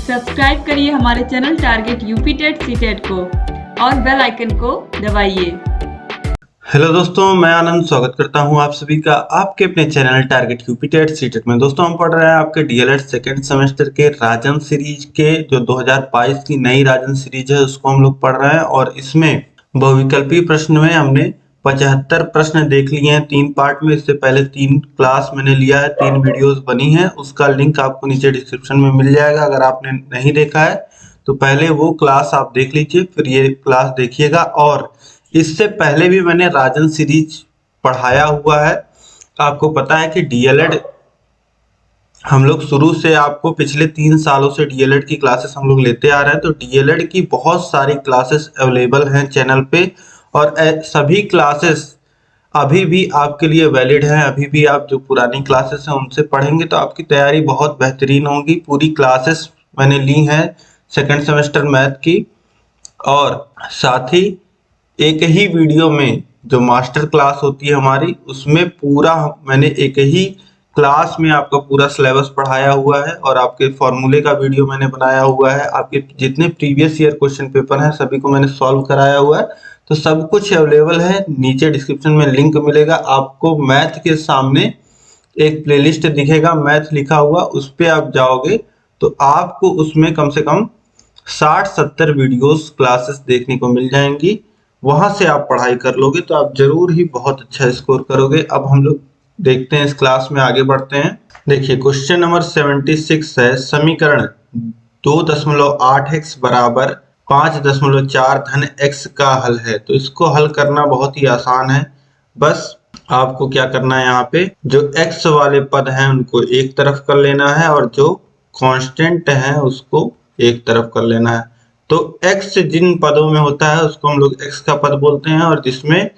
Subscribe करिए हमारे channel target UP TET CTET को और बेल आइकन को दबाइए। हेलो दोस्तों, मैं आनंद स्वागत करता हूं आप सभी का आपके अपने channel target UP TET CTET में। दोस्तों हम पढ़ रहे हैं आपके डीएलएड सेकंड सेमेस्टर के राजन सीरीज के जो 2022 की नई राजन सीरीज है उसको हम लोग पढ़ रहे हैं। और इसमें बहुविकल्पी प्रश्न में हमने 75 प्रश्न देख लिए हैं 3 पार्ट में। इससे पहले 3 क्लास मैंने लिया है, 3 वीडियोस बनी है, उसका लिंक आपको नीचे डिस्क्रिप्शन में मिल जाएगा। अगर आपने नहीं देखा है तो पहले वो क्लास आप देख लीजिए, फिर ये क्लास देखिएगा। और इससे पहले भी मैंने राजन सीरीज पढ़ाया हुआ है। आपको पता है कि डीएलएड हम लोग शुरू से आपको पिछले 3 सालों से डीएलएड की क्लासेस हम लोग लेते आ रहे हैं। तो डीएलएड की बहुत सारी क्लासेस अवेलेबल हैं चैनल पे, और सभी क्लासेस अभी भी आपके लिए वैलिड हैं। अभी भी आप जो पुरानी क्लासेस हैं उनसे पढ़ेंगे तो आपकी तैयारी बहुत बेहतरीन होगी। पूरी क्लासेस मैंने ली हैं सेकेंड सेमेस्टर मैथ की, और साथ ही एक ही वीडियो में जो मास्टर क्लास होती है हमारी, उसमें पूरा मैंने एक ही क्लास में आपका पूरा सिलेबस पढ़ाया हुआ है। और आपके फॉर्मूले का वीडियो मैंने बनाया हुआ है। आपके जितने प्रीवियस ईयर क्वेश्चन पेपर हैं सभी को मैंने सॉल्व कराया हुआ है। तो सब कुछ अवेलेबल है, नीचे डिस्क्रिप्शन में लिंक मिलेगा। आपको मैथ के सामने एक प्लेलिस्ट दिखेगा, मैथ लिखा हुआ, उस पर आप जाओगे तो आपको उसमें कम से कम 60-70 वीडियोस क्लासेस देखने को मिल जाएंगी। वहां से आप पढ़ाई कर लोगे तो आप जरूर ही बहुत अच्छा स्कोर करोगे। अब हम लोग देखते हैं, इस क्लास में आगे बढ़ते हैं। देखिए क्वेश्चन नंबर 76 है, समीकरण 2.8x बराबर 5.4 धन x का हल है। तो इसको हल करना बहुत ही आसान है। बस आपको क्या करना है, यहाँ पे जो x वाले पद हैं उनको एक तरफ कर लेना है और जो कांस्टेंट है उसको एक तरफ कर लेना है। तो x जिन पदों में होता है उसको हम लोग x का पद बोलते हैं, और जिसमें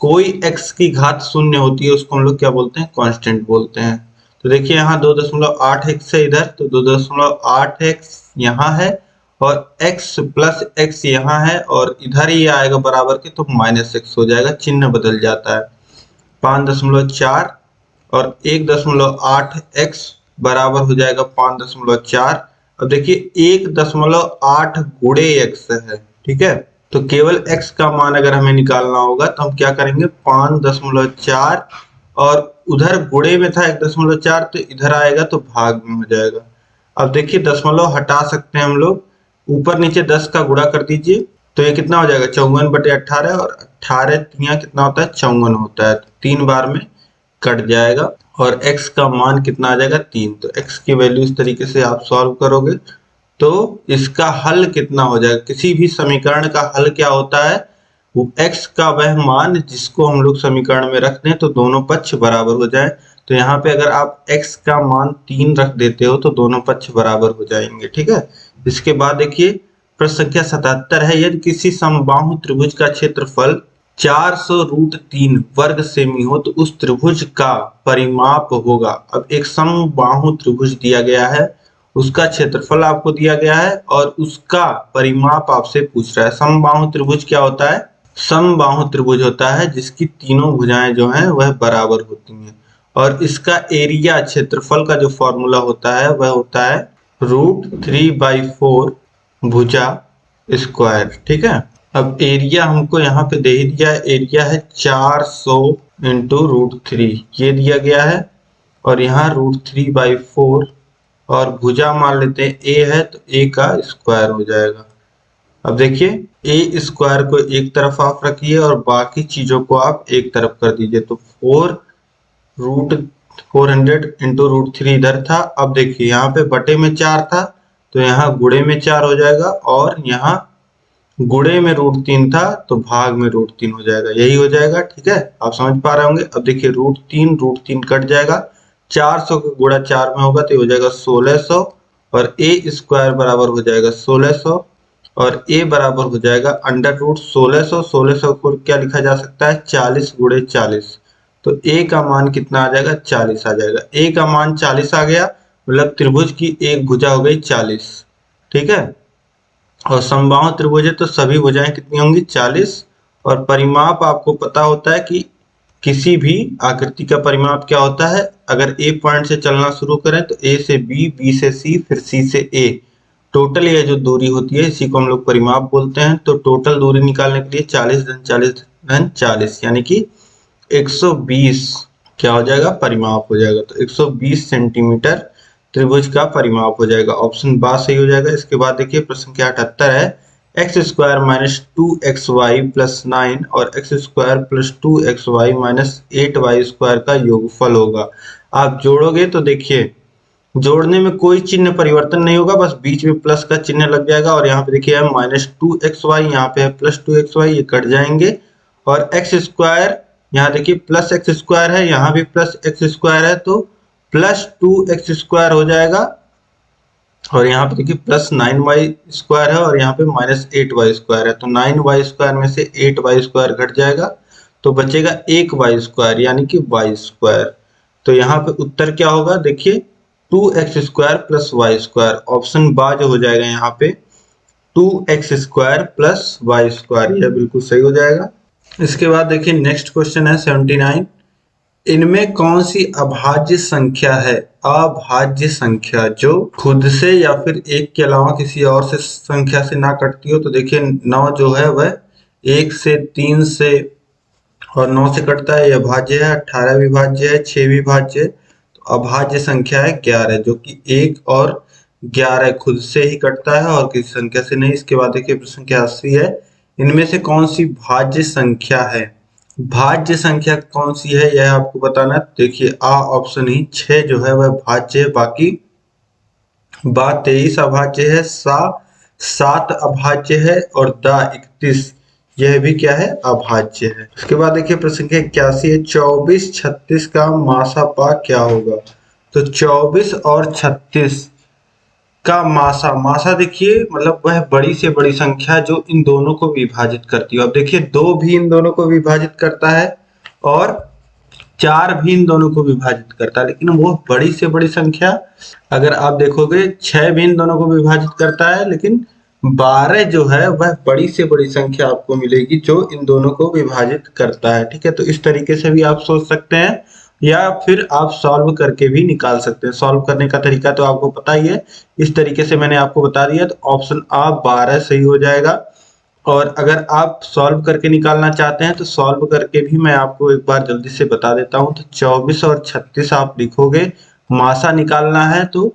कोई x की घात शून्य होती है उसको हम लोग क्या बोलते हैं, कांस्टेंट बोलते हैं। तो देखिए यहाँ 2.8x है इधर, तो 2.8x यहाँ है और x प्लस x यहाँ है, और इधर ही आएगा बराबर के तो -x हो जाएगा, चिन्ह बदल जाता है। 5.4 और 1.8x बराबर हो जाएगा 5.4। अब देखिए 1.8 गुणे x है, ठीक है। तो केवल x का मान अगर हमें निकालना होगा तो हम क्या करेंगे, 5.4 और उधर गुणे में था 1.4 तो इधर आएगा तो भाग में हो जाएगा। अब देखिए दशमलव हटा सकते हैं हम लोग, ऊपर नीचे 10 का गुणा कर दीजिए तो ये कितना हो जाएगा, 54/18, और 18 तिया कितना होता है, 54 होता है। तो 3 बार में कट जाएगा और x का मान कितना आ जाएगा, 3। तो x की वैल्यू इस तरीके से आप सॉल्व करोगे तो इसका हल कितना हो जाएगा। किसी भी समीकरण का हल क्या होता है, वो x का वह मान जिसको हम लोग समीकरण में रख दें तो दोनों पक्ष बराबर हो जाए। तो यहाँ पे अगर आप x का मान 3 रख देते हो तो दोनों पक्ष बराबर हो जाएंगे, ठीक है। इसके बाद देखिए प्रश्न संख्या 77 है, यदि किसी समबाहु त्रिभुज का क्षेत्रफल 400√3 वर्ग सेमी हो तो उस त्रिभुज का परिमाप होगा। अब एक समबाहु त्रिभुज दिया गया है, उसका क्षेत्रफल आपको दिया गया है और उसका परिमाप आपसे पूछ रहा है। समबाहु त्रिभुज क्या होता है, समबाहु त्रिभुज होता है जिसकी तीनों भुजाएं जो हैं वह बराबर होती हैं, और इसका एरिया क्षेत्रफल का जो फॉर्मूला होता है वह होता है √3/4 भुजा स्क्वायर, ठीक है। अब एरिया हमको यहाँ पे दे ही दिया है, एरिया है 400 इंटू √3 ये दिया गया है, और यहाँ √3/4 और भुजा मान लेते हैं a है तो a का स्क्वायर हो जाएगा। अब देखिए a स्क्वायर को एक तरफ आप रखिए और बाकी चीजों को आप एक तरफ कर दीजिए। तो 400 इंटू √3 इधर था। अब देखिए यहाँ पे बटे में 4 था तो यहाँ गुणे में 4 हो जाएगा, और यहाँ गुणे में √3 था तो भाग में √3 हो जाएगा, यही हो जाएगा, ठीक है। आप समझ पा रहे होंगे। अब देखिए √3 कट जाएगा, 400 का गुणा 4 में होगा तो हो जाएगा 1600, और a स्क्वायर बराबर हो जाएगा 1600, और a बराबर हो जाएगा √1600। 1600 को क्या लिखा जा सकता है, 40 गुणे 40। तो a का मान कितना आ जाएगा, 40 आ जाएगा। a का मान 40 आ गया, मतलब त्रिभुज की एक भुजा हो गई 40, ठीक है। और समबाहु त्रिभुज है तो सभी भुजाएं कितनी होंगी, 40। और परिमाप आपको पता होता है कि किसी भी आकृति का परिमाप क्या होता है, अगर ए पॉइंट से चलना शुरू करें तो ए से बी, बी से सी, फिर सी से ए, टोटल ये जो दूरी होती है इसी को हम लोग परिमाप बोलते हैं। तो टोटल दूरी निकालने के लिए 40 धन 40 धन 40 यानी कि 120 क्या हो जाएगा, परिमाप हो जाएगा। तो 120 सेंटीमीटर त्रिभुज का परिमाप हो जाएगा। ऑप्शन बा सही हो जाएगा। इसके बाद देखिए प्रश्न संख्या 78 है, x square minus 2xy plus 9 और x square plus 2xy minus 8y square का योगफल होगा। आप जोड़ोगे तो देखिए जोड़ने में कोई चिन्ह परिवर्तन नहीं होगा, बस बीच में प्लस का चिन्ह लग जाएगा। और यहाँ पे देखिए है माइनस 2xy, यहाँ पे है प्लस 2xy, ये कट जाएंगे। और एक्स स्क्वायर यहाँ देखिए प्लस एक्स स्क्वायर है, यहाँ भी प्लस एक्स स्क्वायर है, तो प्लस 2x स्क्वायर हो जाएगा। और यहाँ पे देखिए प्लस 9y स्क्वायर है और यहाँ पे माइनस 8y स्क्वायर है, तो 9y स्क्वायर में से 8y स्क्वायर घट जाएगा तो बचेगा 1y स्क्वायर यानी कि y स्क्वायर। तो यहाँ पे उत्तर क्या होगा, देखिए 2x square plus Y square. Option बा जो हो जाएगा यहाँ पे 2x square plus Y square, यह बिल्कुल सही हो जाएगा। इसके बाद देखिए नेक्स्ट क्वेश्चन है 79, इनमें कौन सी अभाज्य संख्या है, अभाज्य संख्या जो खुद से या फिर एक के अलावा किसी और से संख्या से ना कटती हो। तो देखिए 9 जो है वह 1 से 3 से और 9 से कटता है, यह भाज्य है। 18 भी भाज्य है, 6 भी भाज्य है। तो अभाज्य संख्या है 11 जो कि 1 और 11 खुद से ही कटता है और किसी संख्या से नहीं। इसके बाद देखिए प्रश्न संख्या 80 है, इनमें से कौन सी भाज्य संख्या है, भाज्य संख्या कौन सी है यह आपको बताना। देखिए आ ऑप्शन ही 6 जो है वह भाज्य है, बाकी बा 23 अभाज्य है, सा 7 अभाज्य है और दा 31 यह भी क्या है, अभाज्य है। उसके बाद देखिए प्रश्न संख्या 81 है, 24 36 का मासा पा क्या होगा। तो 24 और 36 का मासा, मासा देखिए मतलब वह बड़ी से बड़ी संख्या जो इन दोनों को विभाजित करती है। अब देखिए 2 भी इन दोनों को विभाजित करता है और 4 भी इन दोनों को विभाजित करता है, लेकिन वो बड़ी से बड़ी संख्या अगर आप देखोगे 6 भी इन दोनों को विभाजित करता है, लेकिन 12 जो है वह बड़ी से बड़ी संख्या आपको मिलेगी जो इन दोनों को विभाजित करता है। ठीक है, तो इस तरीके से भी आप सोच सकते हैं या फिर आप सॉल्व करके भी निकाल सकते हैं। सॉल्व करने का तरीका तो आपको पता ही है, इस तरीके से मैंने आपको बता दिया। तो ऑप्शन आ 12 सही हो जाएगा। और अगर आप सॉल्व करके निकालना चाहते हैं तो सॉल्व करके भी मैं आपको एक बार जल्दी से बता देता हूं। तो 24 और 36 आप लिखोगे, मासा निकालना है तो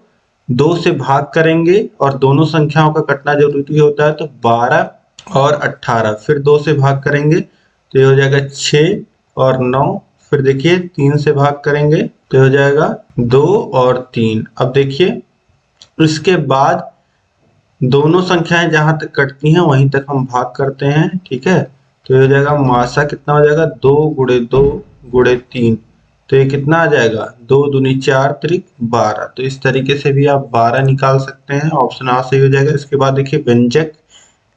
2 से भाग करेंगे और दोनों संख्याओं का कटना जरूरी होता है। तो 12 और 18 फिर 2 से भाग करेंगे तो ये हो जाएगा 6 और 9, फिर देखिए 3 से भाग करेंगे तो हो जाएगा 2 और 3। अब देखिए इसके बाद दोनों संख्याएं जहां तक कटती हैं वहीं तक हम भाग करते हैं। ठीक है, तो ये हो जाएगा मासा कितना हो जाएगा, 2 गुणे 2 गुणे 3, तो ये कितना आ जाएगा, 2 दूनी 4 त्रिक 12। तो इस तरीके से भी आप 12 निकाल सकते हैं। ऑप्शन आ सही हो जाएगा। इसके बाद देखिए व्यंजक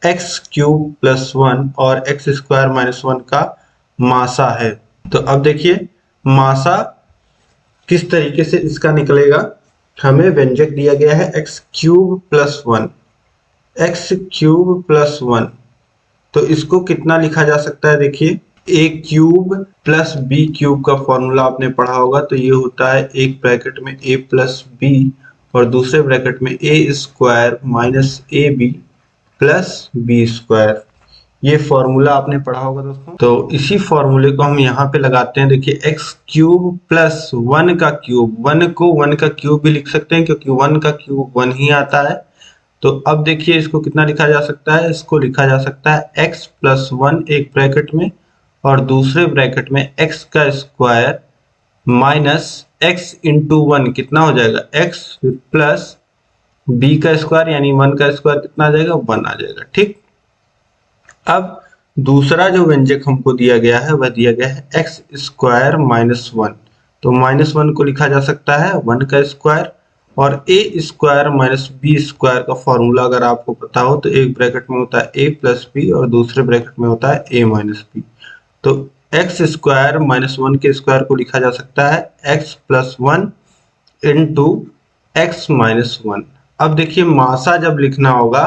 एक्स क्यूब प्लस 1 और एक्स स्क्वायर माइनस 1 का मासा है। तो अब देखिए मासा किस तरीके से इसका निकलेगा। हमें व्यंजक दिया गया है x cube plus 1, x cube plus 1, तो इसको कितना लिखा जा सकता है। देखिए ए क्यूब प्लस बी क्यूब का फॉर्मूला आपने पढ़ा होगा, तो ये होता है एक ब्रैकेट में ए प्लस बी और दूसरे ब्रैकेट में a square minus a b plus b square. ये फॉर्मूला आपने पढ़ा होगा दोस्तों। तो इसी फॉर्मूले को हम यहाँ पे लगाते हैं। देखिए एक्स क्यूब प्लस 1 का क्यूब, 1 को 1 का क्यूब भी लिख सकते हैं क्योंकि 1 का क्यूब 1 ही आता है। तो अब देखिए इसको कितना लिखा जा सकता है, इसको लिखा जा सकता है x प्लस 1 एक ब्रैकेट में और दूसरे ब्रैकेट में x का स्क्वायर माइनस x इंटू 1 कितना हो जाएगा, x प्लस b का स्क्वायर यानी 1 का स्क्वायर कितना आ जाएगा, 1 आ जाएगा। ठीक, अब दूसरा जो व्यंजक हमको दिया गया है वह दिया गया है एक्स स्क्वायर माइनस 1, तो माइनस 1 को लिखा जा सकता है 1 का स्क्वायर और ए स्क्वायर माइनस बी स्क्वायर का फॉर्मूला अगर आपको पता हो तो एक ब्रैकेट में होता है ए प्लस बी और दूसरे ब्रैकेट में होता है ए माइनस बी। तो एक्स स्क्वायर माइनस 1 के स्क्वायर को लिखा जा सकता है x plus 1 into x minus 1। अब देखिए मासा जब लिखना होगा,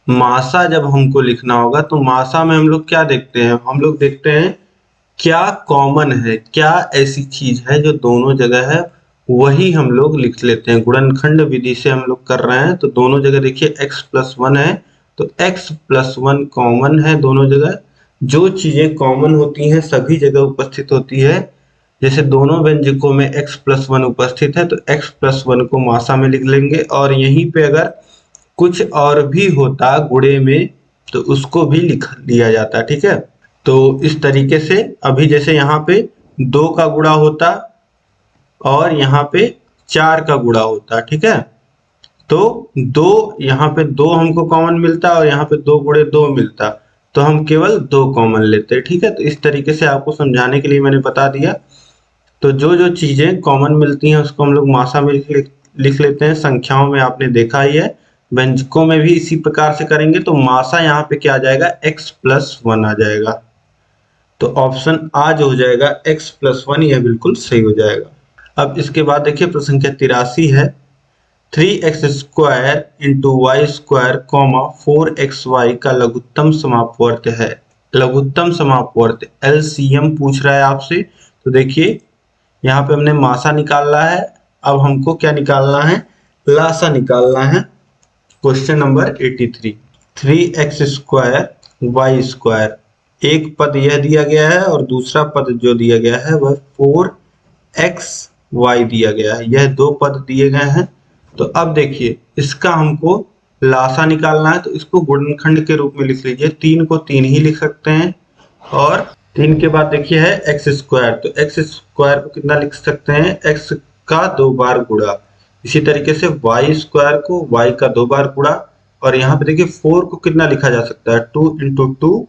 मासा जब हमको लिखना होगा तो मासा में हम लोग क्या देखते हैं, हम लोग देखते हैं क्या कॉमन है, क्या ऐसी चीज है जो दोनों जगह है वही हम लोग लिख लेते हैं। गुणनखंड विधि से हम लोग कर रहे हैं, तो दोनों जगह देखिए x+1 है, तो x+1 कॉमन है दोनों जगह। जो चीजें कॉमन होती हैं सभी जगह उपस्थित होती है। जैसे दोनों व्यंजकों में x+1 उपस्थित है तो x+1 को मासा में लिख लेंगे, और यहीं पे अगर कुछ और भी होता गुणे में तो उसको भी लिख दिया जाता। ठीक है, तो इस तरीके से अभी जैसे यहाँ पे 2 का गुणा होता और यहाँ पे 4 का गुणा होता। ठीक है, तो 2 यहाँ पे 2 हमको कॉमन मिलता और यहाँ पे 2 गुणे 2 मिलता, तो हम केवल 2 कॉमन लेते हैं। ठीक है, तो इस तरीके से आपको समझाने के लिए मैंने बता दिया। तो जो जो चीजें कॉमन मिलती हैं उसको हम लोग मासा में लिख लेते हैं। संख्याओं में आपने देखा ही है, व्यंजकों में भी इसी प्रकार से करेंगे। तो मासा यहाँ पे क्या आ जाएगा, x+1 आ जाएगा। तो ऑप्शन आ जो हो जाएगा x+1, यह बिल्कुल सही हो जाएगा। अब इसके बाद देखिए प्रश्न संख्या 83 है, 3x² into y² comma 4xy का लघुत्तम समापवर्त है। लघुत्तम समापवर्त LCM पूछ रहा है आपसे। तो देखिए यहाँ पे हमने मासा निकालना है, अब हमको क्या निकालना है, लासा निकालना है। क्वेश्चन नंबर 83, 3x² y², एक पद यह दिया गया है और दूसरा पद जो दिया गया है वह 4xy दिया गया है। यह दो पद दिए गए हैं। तो अब देखिए इसका हमको लासा निकालना है, तो इसको गुणनखंड के रूप में लिख लीजिए। 3 को 3 ही लिख सकते हैं, और 3 के बाद देखिए है x², तो x² को कितना लिख सकते हैं, x का 2 बार गुणा। इसी तरीके से y² को y का 2 बार गुणा, और यहाँ पे देखिए 4 को कितना लिखा जा सकता है, 2 × 2,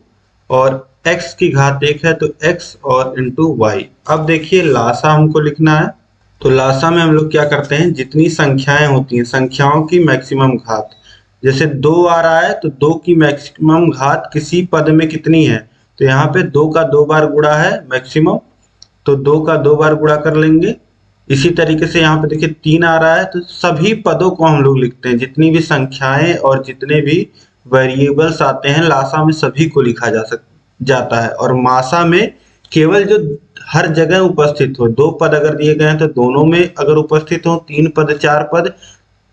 और x की घात 1 है तो x और इंटू y। अब देखिए लासा हमको लिखना है, तो लासा में हम लोग क्या करते हैं, जितनी संख्याएं होती हैं संख्याओं की मैक्सिमम घात, जैसे 2 आ रहा है तो 2 की मैक्सिमम घात किसी पद में कितनी है, तो यहाँ पे 2 का 2 बार गुणा है मैक्सिमम, तो 2 का 2 बार गुणा कर लेंगे। इसी तरीके से यहाँ पे देखिए 3 आ रहा है, तो सभी पदों को हम लोग लिखते हैं, जितनी भी संख्याएं और जितने भी वेरिएबल्स आते हैं लासा में सभी को लिखा जाता है। और मासा में केवल जो हर जगह उपस्थित हो, 2 पद अगर दिए गए हैं तो दोनों में अगर उपस्थित हो, 3 पद 4 पद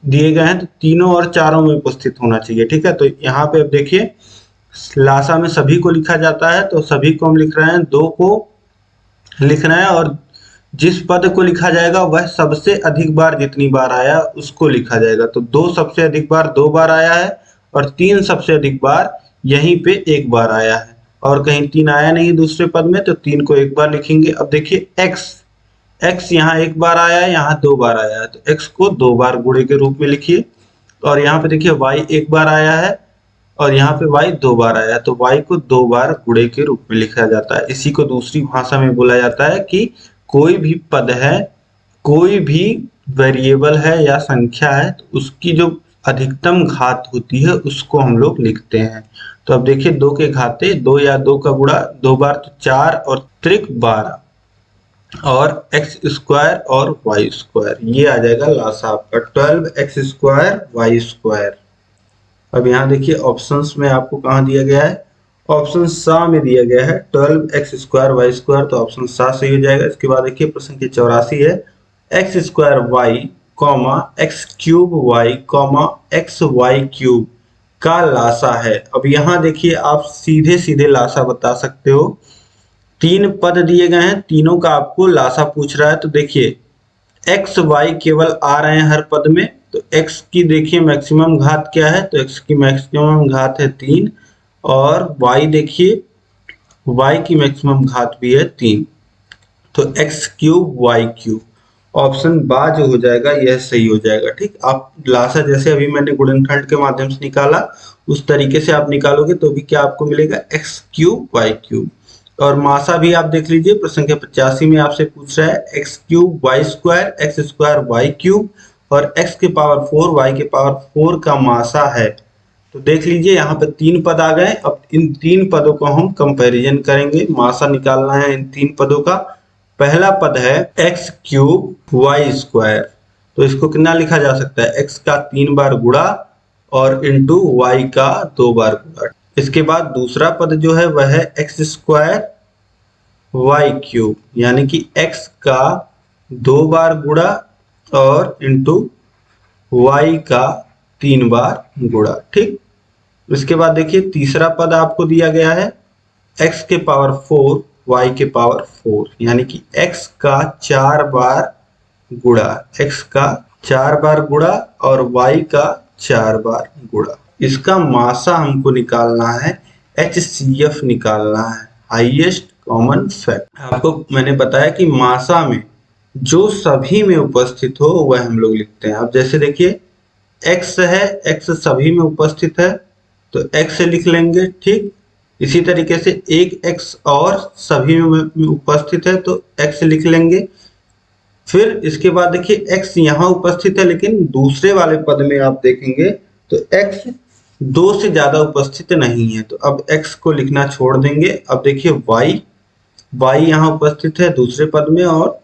दिए गए हैं तो तीनों और चारों में उपस्थित होना चाहिए। ठीक है, तो यहाँ पे अब देखिए लासा में सभी को लिखा जाता है, तो सभी को हम लिख रहे हैं, 2 को लिखना है, और जिस पद को लिखा जाएगा वह सबसे अधिक बार जितनी बार आया उसको लिखा जाएगा। तो 2 सबसे अधिक बार 2 बार आया है, और 3 सबसे अधिक बार यहीं पे 1 बार आया है, और कहीं 3 आया नहीं दूसरे पद में, तो 3 को 1 बार लिखेंगे। अब देखिए x यहाँ 1 बार आया है, यहाँ 2 बार आया है, तो x को 2 बार गुणे के रूप में लिखिए। और यहाँ पे देखिए y 1 बार आया है, और यहाँ पे y 2 बार आया है, तो y को 2 बार गुणे के रूप में लिखा जाता है। इसी को दूसरी भाषा में बोला जाता है कि कोई भी पद है, कोई भी वेरिएबल है या संख्या है, तो उसकी जो अधिकतम घात होती है उसको हम लोग लिखते हैं। तो अब देखिए 2 के घाते 2 या 2 का गुणा 2 बार तो 4 और त्रिक 12, और x² और y², ये आ जाएगा लासा आपका 12x² y²। अब यहाँ देखिए ऑप्शंस में आपको कहाँ दिया गया है, ऑप्शन सा में दिया गया है 12x² y², तो ऑप्शन सा सही हो जाएगा। इसके बाद देखिए प्रश्न की 84 है, x² y comma x³ y comma xy³ का लासा है। अब यहाँ देखिए आप सीधे सीधे लासा बता सकते हो। 3 पद दिए गए हैं, तीनों का आपको लासा पूछ रहा है, तो देखिए x y केवल आ रहे हैं हर पद में, तो x की देखिए मैक्सिमम घात क्या है, तो x की मैक्सिमम घात है 3, और y देखिए y की मैक्सिमम घात भी है 3, तो x³ y³। ऑप्शन बा जो हो जाएगा यह सही हो जाएगा। ठीक, आप लासा जैसे अभी मैंने गुणनखंड के माध्यम से निकाला उस तरीके से आप निकालोगे तो भी क्या आपको मिलेगा, x³ y³। और मासा भी आप देख लीजिए, प्रश्न संख्या 85 में आपसे पूछ रहा है x³ y² x² y³ और x के पावर 4 y के पावर 4 का मासा है। तो देख लीजिए यहाँ पे 3 पद आ गए। अब इन 3 पदों को हम कंपैरिजन करेंगे, मासा निकालना है इन 3 पदों का। पहला पद है x³ y², तो इसको कितना लिखा जा सकता है, x का 3 बार गुणा और इंटू y का 2 बार गुणा। इसके बाद दूसरा पद जो है वह है x² y³, यानी कि x का 2 बार गुणा और इंटू y का 3 बार गुणा। ठीक, उसके बाद देखिए तीसरा पद आपको दिया गया है x के पावर 4 y के पावर 4, यानी कि x का 4 बार गुणा, x का 4 बार गुणा और y का 4 बार गुणा। इसका मासा हमको निकालना है, HCF निकालना है, हाईएस्ट कॉमन फैक्टर। आपको मैंने बताया कि मासा में जो सभी में उपस्थित हो वह हम लोग लिखते हैं। अब जैसे देखिए x है, x सभी में उपस्थित है तो x लिख लेंगे। ठीक, इसी तरीके से एक x और सभी में उपस्थित है तो x लिख लेंगे। फिर इसके बाद देखिए x यहाँ उपस्थित है लेकिन दूसरे वाले पद में आप देखेंगे तो x 2 से ज्यादा उपस्थित नहीं है, तो अब x को लिखना छोड़ देंगे। अब देखिए y यहाँ उपस्थित है दूसरे पद में और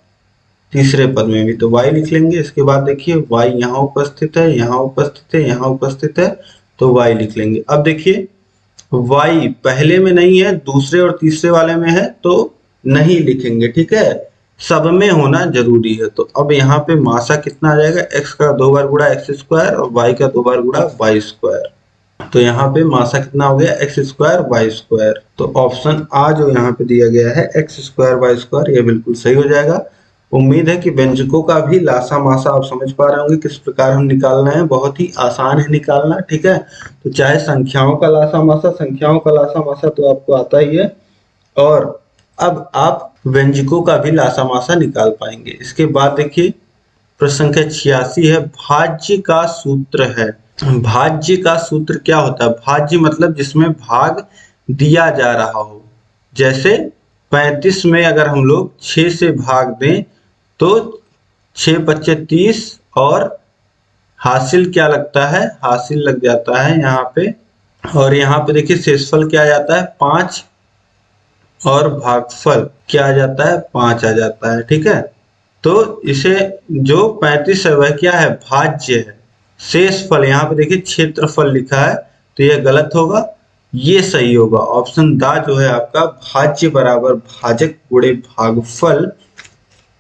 तीसरे पद में भी, तो y लिख लेंगे। इसके बाद देखिए y यहाँ उपस्थित है, यहाँ उपस्थित है, यहाँ उपस्थित है तो y लिख लेंगे। अब देखिए y पहले में नहीं है, दूसरे और तीसरे वाले में है तो नहीं लिखेंगे। ठीक है, सब में होना जरूरी है। तो अब यहाँ पे मासा कितना आ जाएगा, x का 2 बार गुणा x स्क्वायर और y का 2 बार गुणा y स्क्वायर। तो यहाँ पे मासा कितना हो गया, x स्क्वायर y स्क्वायर। तो ऑप्शन आ जो यहाँ पे दिया गया है x स्क्वायर y स्क्वायर, ये बिल्कुल सही हो जाएगा। उम्मीद है कि व्यंजकों का भी लासा मासा आप समझ पा रहे होंगे किस प्रकार हम निकालना है। बहुत ही आसान है निकालना। ठीक है, तो चाहे संख्याओं का लासा मासा, संख्याओं का लासा मासा तो आपको आता ही है, और अब आप व्यंजकों का भी लासा मासा निकाल पाएंगे। इसके बाद देखिए प्रश्न संख्या 86 है, भाज्य का सूत्र है। भाज्य का सूत्र क्या होता है, भाज्य मतलब जिसमें भाग दिया जा रहा हो। जैसे 35 में अगर हम लोग 6 से भाग दें तो 6 पच्चे 30 और हासिल क्या लगता है, हासिल लग जाता है यहाँ पे, और यहाँ पे देखिए शेषफल क्या आ जाता है 5 और भागफल क्या आ जाता है 5 आ जाता है। ठीक है, तो इसे जो 35 है वह क्या है, भाज्य है। शेषफल यहाँ पे देखिए क्षेत्रफल लिखा है तो यह गलत होगा, ये सही होगा। ऑप्शन दा जो है आपका, भाज्य बराबर भाजक गुणे भागफल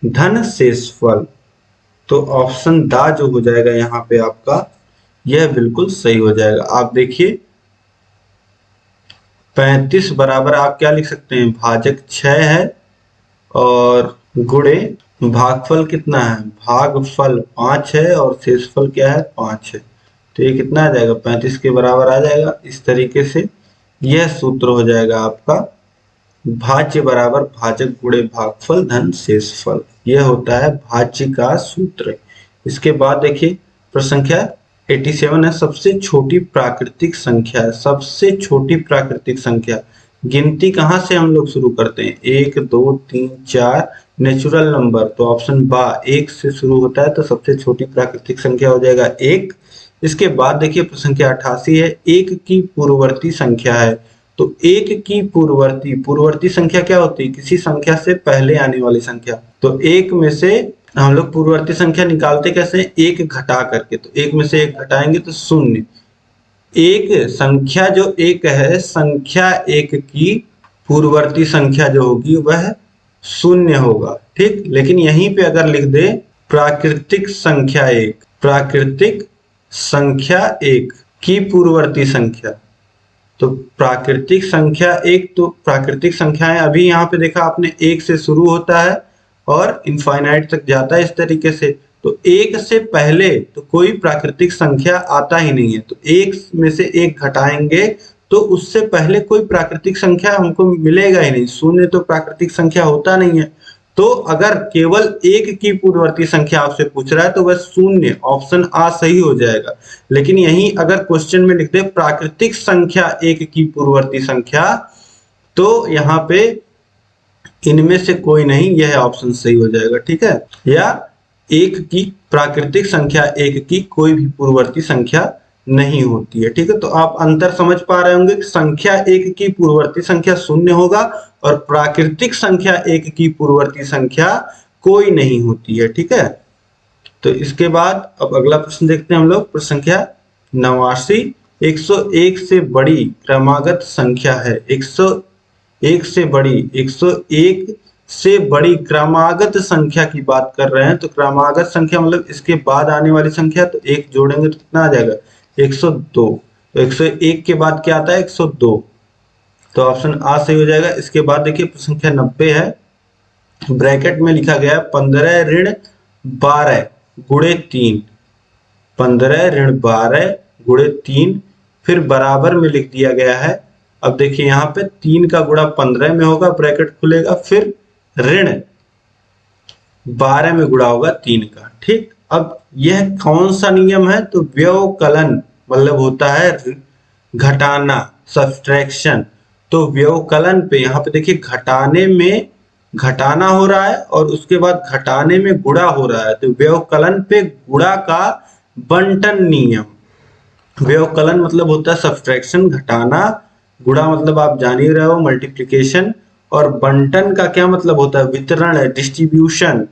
धन शेषफल। तो ऑप्शन दा जो हो जाएगा यहाँ पे आपका, यह बिल्कुल सही हो जाएगा। आप देखिए 35 बराबर आप क्या लिख सकते हैं, भाजक 6 है और गुणे भागफल कितना है, भागफल 5 है और शेषफल क्या है 5 है, तो ये कितना आ जाएगा 35 के बराबर आ जाएगा। इस तरीके से यह सूत्र हो जाएगा आपका, भाज्य बराबर भाजक गुणे भागफल धन शेषफल, यह होता है भाज्य का सूत्र। इसके बाद देखिए प्रश्न संख्या 87 है, सबसे छोटी प्राकृतिक संख्या है। सबसे छोटी प्राकृतिक संख्या, गिनती कहाँ से हम लोग शुरू करते हैं, 1 2 3 4 नेचुरल नंबर, तो ऑप्शन बा 1 से शुरू होता है, तो सबसे छोटी प्राकृतिक संख्या हो जाएगा 1। इसके बाद देखिए प्रश्न संख्या 88 है, 1 की पूर्ववर्ती संख्या है। तो 1 की पूर्ववर्ती संख्या क्या होती है, किसी संख्या से पहले आने वाली संख्या। तो 1 में से हम लोग पूर्ववर्ती संख्या निकालते कैसे, 1 घटा करके, तो 1 में से 1 घटाएंगे तो 0। एक संख्या जो 1 है, संख्या 1 की पूर्ववर्ती संख्या जो होगी वह 0 होगा। ठीक, लेकिन यहीं पे अगर लिख दे प्राकृतिक संख्या 1, प्राकृतिक संख्या 1 की पूर्ववर्ती संख्या, तो प्राकृतिक संख्या 1, तो प्राकृतिक संख्याएं अभी यहाँ पे देखा आपने 1 से शुरू होता है और इनफाइनाइट तक जाता है इस तरीके से। तो 1 से पहले तो कोई प्राकृतिक संख्या आता ही नहीं है, तो 1 में से 1 घटाएंगे तो उससे पहले कोई प्राकृतिक संख्या हमको मिलेगा ही नहीं, 0 तो प्राकृतिक संख्या होता नहीं है। तो अगर केवल 1 की पूर्ववर्ती संख्या आपसे पूछ रहा है तो वह 0, ऑप्शन आ सही हो जाएगा। लेकिन यहीं अगर क्वेश्चन में लिख दे प्राकृतिक संख्या 1 की पूर्ववर्ती संख्या, तो यहाँ पे इनमें से कोई नहीं, यह ऑप्शन सही हो जाएगा। ठीक है, या 1 की प्राकृतिक संख्या 1 की कोई भी पूर्ववर्ती संख्या नहीं होती है। ठीक है, तो आप अंतर समझ पा रहे होंगे कि संख्या 1 की पूर्ववर्ती संख्या 0 होगा और प्राकृतिक संख्या 1 की पूर्ववर्ती संख्या कोई नहीं होती है। ठीक है, तो इसके बाद अब अगला प्रश्न देखते हैं हम लोग, प्रश्न संख्या 89, 101 से बड़ी क्रमागत संख्या है। 101 से बड़ी, 101 से बड़ी क्रमागत संख्या की बात कर रहे हैं। तो क्रमागत संख्या मतलब इसके बाद आने वाली संख्या, तो एक जोड़ेंगे तो कितना आ जाएगा 102। तो 101 के बाद क्या आता है 102, तो ऑप्शन आ सही हो जाएगा। इसके बाद देखिए संख्या 90 है, ब्रैकेट में लिखा गया है 15 ऋण 12 गुणे 3, 15 ऋण 12 गुणे 3, फिर बराबर में लिख दिया गया है। अब देखिए यहाँ पे 3 का गुणा 15 में होगा, ब्रैकेट खुलेगा, फिर ऋण 12 में गुणा होगा 3 का। ठीक, अब यह कौन सा नियम है, तो व्यवकलन मतलब होता है घटाना, सब्सट्रैक्शन। तो व्यवकलन पे यहाँ पे देखिए घटाने में घटाना हो रहा है और उसके बाद घटाने में गुणा हो रहा है, तो व्यवकलन पे गुणा का बंटन नियम। व्यवकलन मतलब होता है सब्सट्रैक्शन, घटाना, गुणा मतलब आप जान ही रहे हो मल्टीप्लिकेशन, और बंटन का क्या मतलब होता है वितरण है, डिस्ट्रीब्यूशन।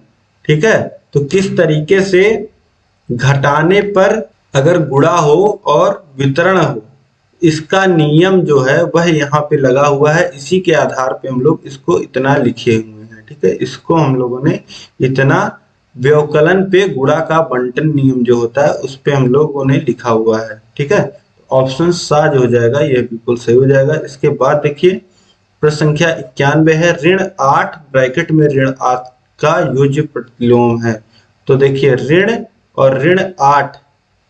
ठीक है, तो किस तरीके से घटाने पर अगर गुणा हो और वितरण हो, इसका नियम जो है वह यहाँ पे लगा हुआ है। इसी के आधार पे हम लोग इसको इतना लिखे हुए हैं। ठीक है, इसको हम लोगों ने इतना व्यवकलन पे गुणा का बंटन नियम जो होता है उस पे हम लोगों ने लिखा हुआ है। ठीक है, ऑप्शन साज हो जाएगा, यह बिल्कुल सही हो जाएगा। इसके बाद देखिए प्रश्न संख्या 91 है, ऋण 8 ब्रैकेट में ऋण 8 का योज्य प्रतिलोम है। तो देखिए ऋण और ऋण 8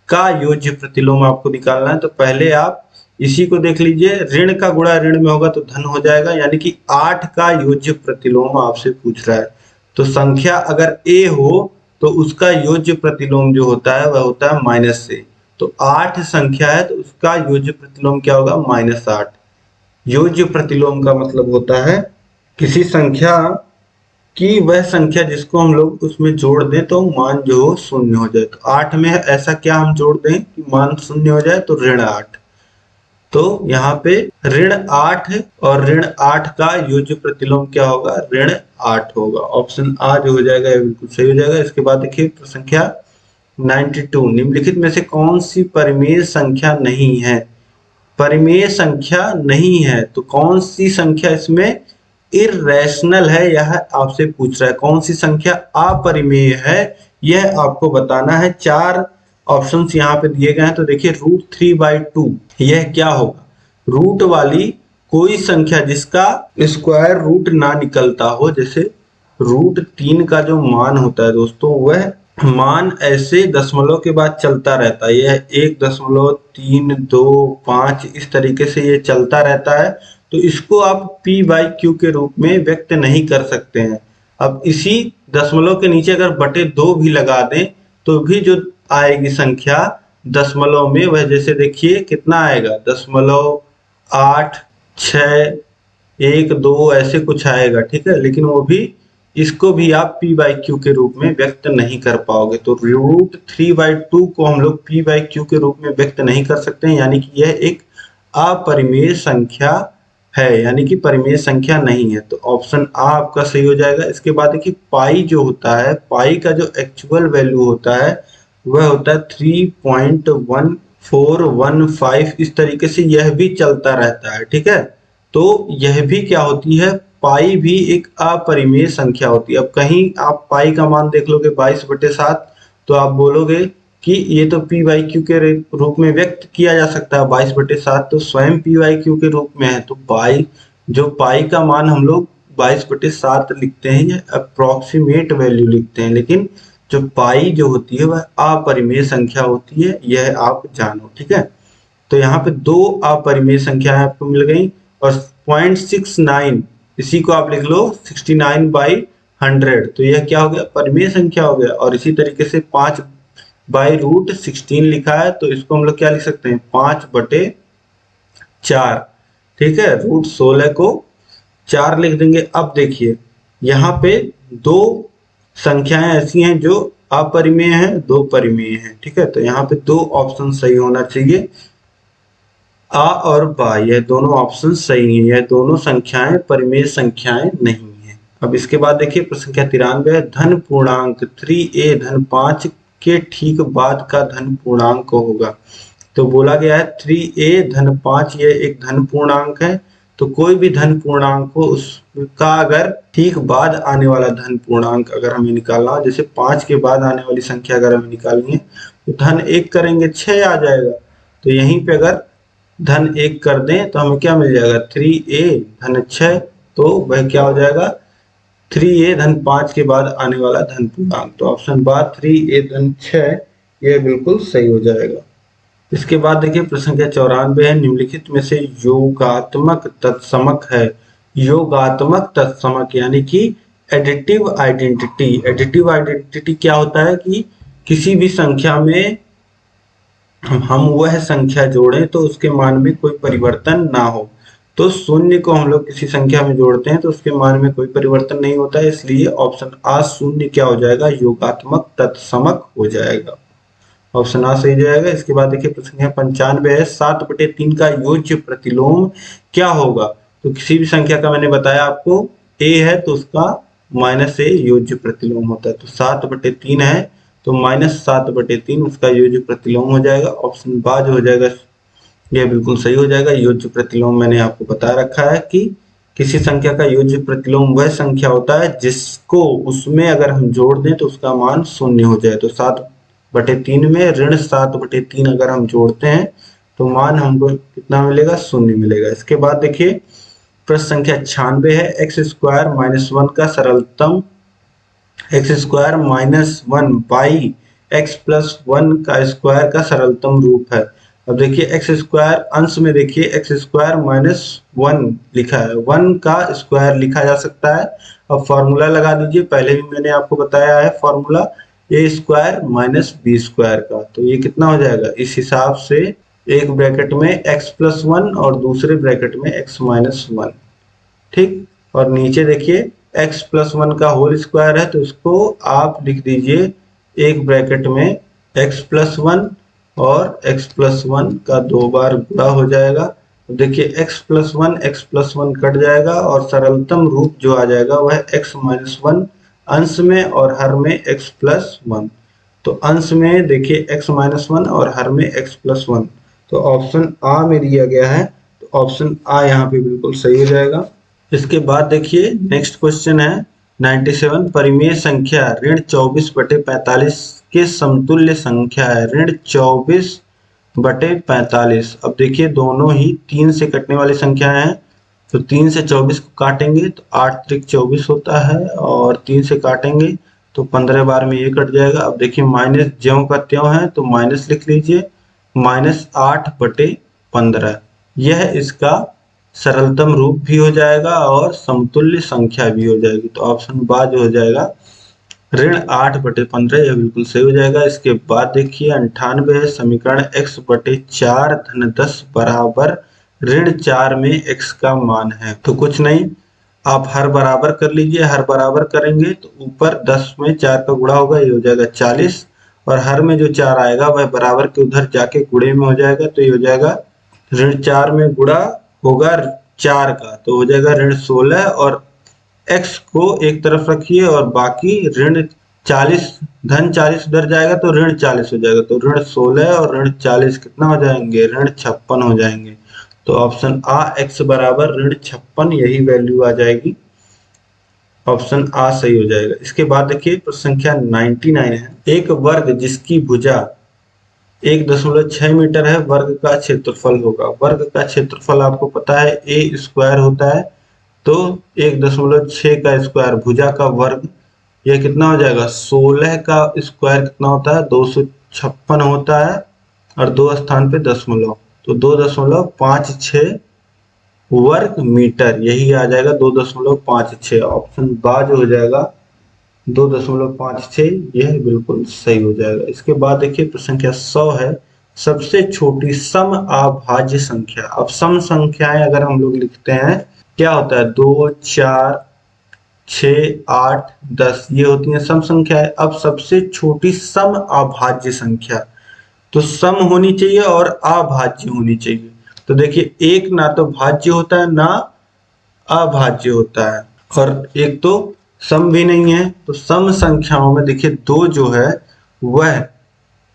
का योज्य प्रतिलोम आपको निकालना है। तो पहले आप इसी को देख लीजिए, ऋण का गुणा ऋण में होगा तो धन हो जाएगा, यानी कि 8 का योज्य प्रतिलोम आपसे पूछ रहा है। तो संख्या अगर a हो तो उसका योज्य प्रतिलोम जो होता है वह होता है -a। तो 8 संख्या है तो उसका योज्य प्रतिलोम क्या होगा -8। योज्य प्रतिलोम का मतलब होता है किसी संख्या कि वह संख्या जिसको हम लोग उसमें जोड़ दें तो मान जो हो शून्य हो जाए। तो 8 में ऐसा क्या हम जोड़ दें कि मान शून्य हो जाए, तो ऋण 8। तो यहाँ पे ऋण 8 और ऋण 8 का योज्य प्रतिलोम क्या होगा, ऋण 8 होगा। ऑप्शन आ जो हो जाएगा ये बिल्कुल सही हो जाएगा। इसके बाद देखिए संख्या 92, निम्नलिखित में से कौन सी परिमेय संख्या नहीं है। परिमेय संख्या नहीं है तो कौन सी संख्या इसमें इर्रेशनल है, यह आपसे पूछ रहा है। कौन सी संख्या अपरिमेय है यह आपको बताना है। 4 ऑप्शंस यहाँ पे दिए गए हैं। तो देखिए √3/2 यह क्या होगा, रूट वाली कोई संख्या जिसका स्क्वायर रूट ना निकलता हो। जैसे √3 का जो मान होता है दोस्तों, वह मान ऐसे दशमलव के बाद चलता रहता है। यह 1.325 इस तरीके से ये चलता रहता है। तो इसको आप p/q के रूप में व्यक्त नहीं कर सकते हैं। अब इसी दशमलव के नीचे अगर /2 भी लगा दें तो भी जो आएगी संख्या दशमलव में, वह जैसे देखिए कितना आएगा 0.8612 ऐसे कुछ आएगा। ठीक है, लेकिन वो भी इसको भी आप p/q के रूप में व्यक्त नहीं कर पाओगे। तो √3/2 को हम लोग p/q के रूप में व्यक्त नहीं कर सकते हैं, यानी कि यह एक अपरिमेय संख्या है, यानी कि परिमेय संख्या नहीं है। तो ऑप्शन आ आपका सही हो जाएगा। इसके बाद देखिए पाई जो होता है, पाई का जो एक्चुअल वैल्यू होता है वह होता है 3.1415। इस तरीके से यह भी चलता रहता है। ठीक है, तो यह भी क्या होती है, पाई भी एक अपरिमेय संख्या होती है। अब कहीं आप पाई का मान देख लोगे 22/7 तो आप बोलोगे कि ये तो p/q के रूप में व्यक्त किया जा सकता है। 22/7 तो स्वयं p/q के रूप में है। तो पाई का मान हम लोग 22/7 लिखते हैं, ये अप्रोक्सीमेट वैल्यू लिखते हैं, लेकिन जो पाई जो होती है वह अपरिमेय संख्या होती है, यह आप जानो। ठीक है, तो यहाँ पे 2 अपरिमेय संख्याएं आपको मिल गई और 0.69 इसी को आप लिख लो 69/100। तो यह क्या हो गया, परिमेय संख्या हो गया। और इसी तरीके से 5/√16 लिखा है तो इसको हम लोग क्या लिख सकते हैं 5/4। ठीक है, √16 को 4 लिख देंगे। अब देखिए यहाँ पे 2 संख्याएं ऐसी हैं जो अपरिमेय हैं, 2 परिमेय हैं। ठीक है, तो यहाँ पे 2 ऑप्शन सही होना चाहिए, आ और बा, यह दोनों ऑप्शन सही हैं। यह दोनों संख्याएं परिमेय संख्याएं नहीं है। अब इसके बाद देखिए प्रश्न संख्या 93 है, धन पूर्णांक 3a धन 5 के ठीक बाद का धन पूर्णांक होगा। तो बोला गया है 3a धन 5 यह एक धन पूर्णांक है, तो कोई भी धन पूर्णांक को उसका अगर ठीक बाद आने वाला धन पूर्णांक अगर हमें निकालना हो, जैसे 5 के बाद आने वाली संख्या अगर हमें निकालनी है तो धन 1 करेंगे 6 आ जाएगा। तो यहीं पे अगर धन 1 कर दें तो हमें क्या मिल जाएगा 3a धन 6, तो वह क्या हो जाएगा 3a धन 5 के बाद आने वाला धन पूर्णांक। तो ऑप्शन बा 3a धन 6 यह बिल्कुल सही हो जाएगा। इसके बाद देखिए प्रश्न संख्या 94 है, निम्नलिखित में से योगात्मक तत्समक है। योगात्मक तत्समक यानी कि एडिटिव आइडेंटिटी। एडिटिव आइडेंटिटी क्या होता है कि किसी भी संख्या में हम वह संख्या जोड़ें तो उसके मान में कोई परिवर्तन ना हो। तो शून्य को हम लोग किसी संख्या में जोड़ते हैं तो उसके मान में कोई परिवर्तन नहीं होता है, इसलिए ऑप्शन आ शून्य क्या हो जाएगा योगात्मक तत्समक हो जाएगा। ऑप्शन आ सही जाएगा। इसके बाद देखिए प्रश्न संख्या 95 है, 7/3 का योज्य प्रतिलोम क्या होगा। तो किसी भी संख्या का मैंने बताया आपको a है तो उसका -a योज्य प्रतिलोम होता है। तो 7/3 है तो -7/3 उसका योज्य प्रतिलोम हो जाएगा। ऑप्शन बा जो हो जाएगा यह बिल्कुल सही हो जाएगा। योज्य प्रतिलोम मैंने आपको बता रखा है कि किसी संख्या का योज्य प्रतिलोम वह संख्या होता है जिसको उसमें अगर हम जोड़ दें तो उसका मान शून्य हो जाए। तो 7/3 में -7/3 अगर हम जोड़ते हैं तो मान हमको कितना मिलेगा शून्य मिलेगा। इसके बाद देखिए प्रश्न संख्या 96 है, x² - 1 का सरलतम x² - 1 x+1 का स्क्वायर का सरलतम रूप है। अब देखिए x² अंश में देखिए x² - 1 लिखा है, 1 का स्क्वायर लिखा जा सकता है। अब फॉर्मूला लगा दीजिए, पहले भी मैंने आपको बताया है फॉर्मूला a² - b² का। तो ये कितना हो जाएगा, इस हिसाब से एक ब्रैकेट में x+1 और दूसरे ब्रैकेट में x-1, ठीक। और नीचे देखिए x+1 का होल स्क्वायर है तो इसको आप लिख दीजिए एक ब्रैकेट में x+1 और x+1 का 2 बार गुणा हो जाएगा। तो देखिए x+1 कट जाएगा और सरलतम रूप जो आ जाएगा वह x-1 अंश में और हर में x+1। तो अंश में देखिए x-1 और हर में x+1। तो ऑप्शन आ में दिया गया है, तो ऑप्शन आ यहाँ पे बिल्कुल सही हो जाएगा। इसके बाद देखिए नेक्स्ट क्वेश्चन है 97, परिमेय संख्या ऋण 24/45 के समतुल्य संख्या है। ऋण 24/45। अब देखिए दोनों ही 3 से कटने वाली संख्याएं हैं, तो 3 से 24 को काटेंगे तो 8 त्रिक 24 होता है और 3 से काटेंगे तो 15 बार में ये कट जाएगा। अब देखिए माइनस ज्यों का त्यों है तो माइनस लिख लीजिए, -8/15 यह इसका सरलतम रूप भी हो जाएगा और समतुल्य संख्या भी हो जाएगी। तो ऑप्शन बा जो हो जाएगा ऋण 8/15 यह बिल्कुल सही हो जाएगा। इसके बाद देखिए 98 है, समीकरण x/4 धन 10 बराबर ऋण 4 में x का मान है। तो कुछ नहीं, आप हर बराबर कर लीजिए, हर बराबर करेंगे तो ऊपर 10 में 4 का गुणा होगा, ये हो जाएगा 40 और हर में जो 4 आएगा वह बराबर के उधर जाके गुणे में हो जाएगा। तो ये हो जाएगा ऋण 4 में गुणा होगा 4 का तो हो जाएगा ऋण 16 और x को एक तरफ रखिए और बाकी ऋण 40 धन 40 उधर जाएगा तो ऋण 40 हो जाएगा। तो ऋण 16 और ऋण 40 कितना हो जाएंगे, ऋण 56 हो जाएंगे। तो ऑप्शन आ x बराबर ऋण 56 यही वैल्यू आ जाएगी। ऑप्शन आ सही हो जाएगा। इसके बाद देखिए प्रश्न संख्या 99 है, एक वर्ग जिसकी भुजा 1.6 मीटर है वर्ग का क्षेत्रफल होगा। वर्ग का क्षेत्रफल आपको पता है a² होता है, तो 1.6 का स्क्वायर भुजा का वर्ग यह कितना हो जाएगा, 16 का स्क्वायर कितना होता है 256 होता है और 2 स्थान पे दशमलव, तो 2.56 वर्ग मीटर यही आ जाएगा 2.56। ऑप्शन बा जो हो जाएगा 2.56 यह बिल्कुल सही हो जाएगा। इसके बाद देखिए प्रश्न संख्या 100 है, सबसे छोटी सम अभाज्य संख्या। अब सम संख्याएं अगर हम लोग लिखते हैं क्या होता है, 2, 4, 6, 8, 10 ये होती हैं सम संख्याएं। अब सबसे छोटी सम अभाज्य संख्या, तो सम होनी चाहिए और अभाज्य होनी चाहिए। तो देखिए एक ना तो भाज्य होता है ना अभाज्य होता है और एक तो सम भी नहीं है। तो सम संख्याओं में देखिए 2 जो है वह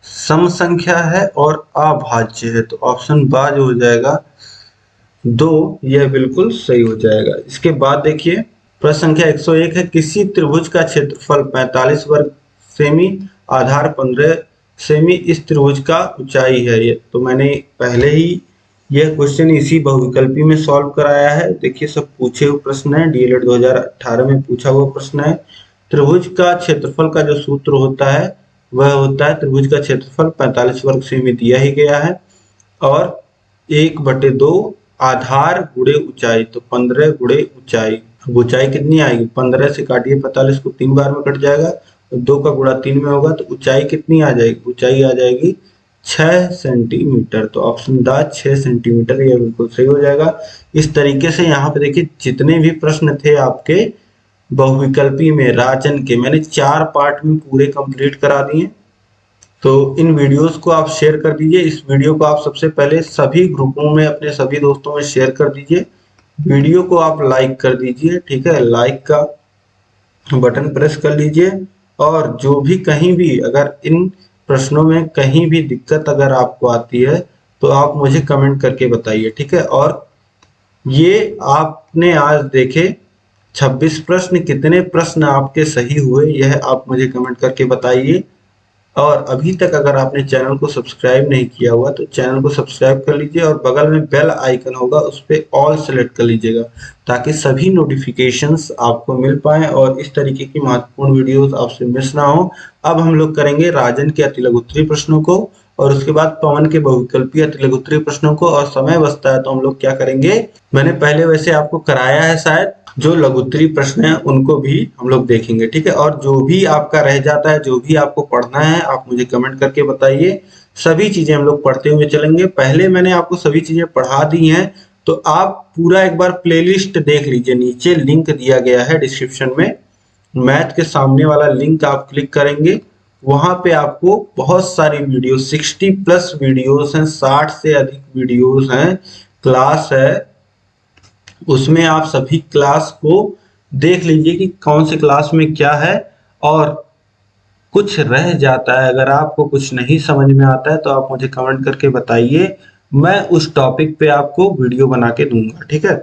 सम संख्या है और अभाज्य है। तो ऑप्शन बा जो हो जाएगा 2, यह बिल्कुल सही हो जाएगा। इसके बाद देखिए प्रश्न संख्या 101 है, किसी त्रिभुज का क्षेत्रफल 45 वर्ग सेमी, आधार 15 सेमी, इस त्रिभुज का ऊंचाई है। ये तो मैंने पहले ही यह क्वेश्चन इसी बहुविकल्पी में सॉल्व कराया है। देखिए सब पूछे हुए प्रश्न है, डीएलएड 2018 में पूछा हुआ प्रश्न है। त्रिभुज का क्षेत्रफल का जो सूत्र होता है वह होता है, त्रिभुज का क्षेत्रफल 45 वर्ग सेमी दिया ही गया है और 1/2 आधार गुणे ऊंचाई, तो 15 गुणे ऊंचाई। अब ऊंचाई कितनी आएगी, 15 से काटिए 45 को 3 बार में कट जाएगा, तो 2 का गुणा 3 में होगा, तो ऊंचाई कितनी आ जाएगी, ऊंचाई आ जाएगी 6 सेंटीमीटर। तो ऑप्शन द 6 सेंटीमीटर यह बिल्कुल सही हो जाएगा। इस तरीके से यहाँ पे देखिए जितने भी प्रश्न थे आपके बहुविकल्पी में राजन के, मैंने 4 पार्ट में पूरे कंप्लीट करा दिए। तो इन वीडियोस को आप शेयर कर दीजिए। इस वीडियो को आप सबसे पहले सभी ग्रुपों में अपने सभी दोस्तों में शेयर कर दीजिए। वीडियो को आप लाइक कर दीजिए, ठीक है, लाइक का बटन प्रेस कर लीजिए। और जो भी कहीं भी अगर इन प्रश्नों में कहीं भी दिक्कत अगर आपको आती है तो आप मुझे कमेंट करके बताइए, ठीक है। और ये आपने आज देखे 26 प्रश्न, कितने प्रश्न आपके सही हुए यह आप मुझे कमेंट करके बताइए। और अभी तक अगर आपने चैनल को सब्सक्राइब नहीं किया हुआ तो चैनल को सब्सक्राइब कर लीजिए और बगल में बेल आइकन होगा उस पर ऑल सेलेक्ट कर लीजिएगा, ताकि सभी नोटिफिकेशंस आपको मिल पाए और इस तरीके की महत्वपूर्ण वीडियोस आपसे मिस ना हो। अब हम लोग करेंगे राजन के अति लघु उत्तरीय प्रश्नों को और उसके बाद पवन के बहुविकल्पीय अति लघु उत्तरीय प्रश्नों को, और समय बचता है तो हम लोग क्या करेंगे, मैंने पहले वैसे आपको कराया है शायद, जो लघुत्तरीय प्रश्न है उनको भी हम लोग देखेंगे, ठीक है। और जो भी आपका रह जाता है, जो भी आपको पढ़ना है, आप मुझे कमेंट करके बताइए। सभी चीजें हम लोग पढ़ते हुए चलेंगे। पहले मैंने आपको सभी चीजें पढ़ा दी हैं, तो आप पूरा एक बार प्लेलिस्ट देख लीजिए। नीचे लिंक दिया गया है डिस्क्रिप्शन में, मैथ के सामने वाला लिंक आप क्लिक करेंगे, वहां पे आपको बहुत सारी वीडियो 60+ वीडियोस हैं, 60 से अधिक वीडियोस हैं, क्लास है, उसमें आप सभी क्लास को देख लीजिए कि कौन सी क्लास में क्या है। और कुछ रह जाता है, अगर आपको कुछ नहीं समझ में आता है तो आप मुझे कमेंट करके बताइए, मैं उस टॉपिक पे आपको वीडियो बना के दूंगा, ठीक है।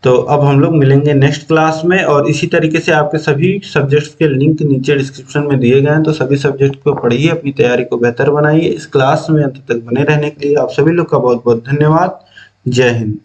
तो अब हम लोग मिलेंगे नेक्स्ट क्लास में, और इसी तरीके से आपके सभी सब्जेक्ट्स के लिंक नीचे डिस्क्रिप्शन में दिए गए हैं, तो सभी सब्जेक्ट को पढ़िए, अपनी तैयारी को बेहतर बनाइए। इस क्लास में अंत तक बने रहने के लिए आप सभी लोग का बहुत बहुत धन्यवाद। जय हिंद।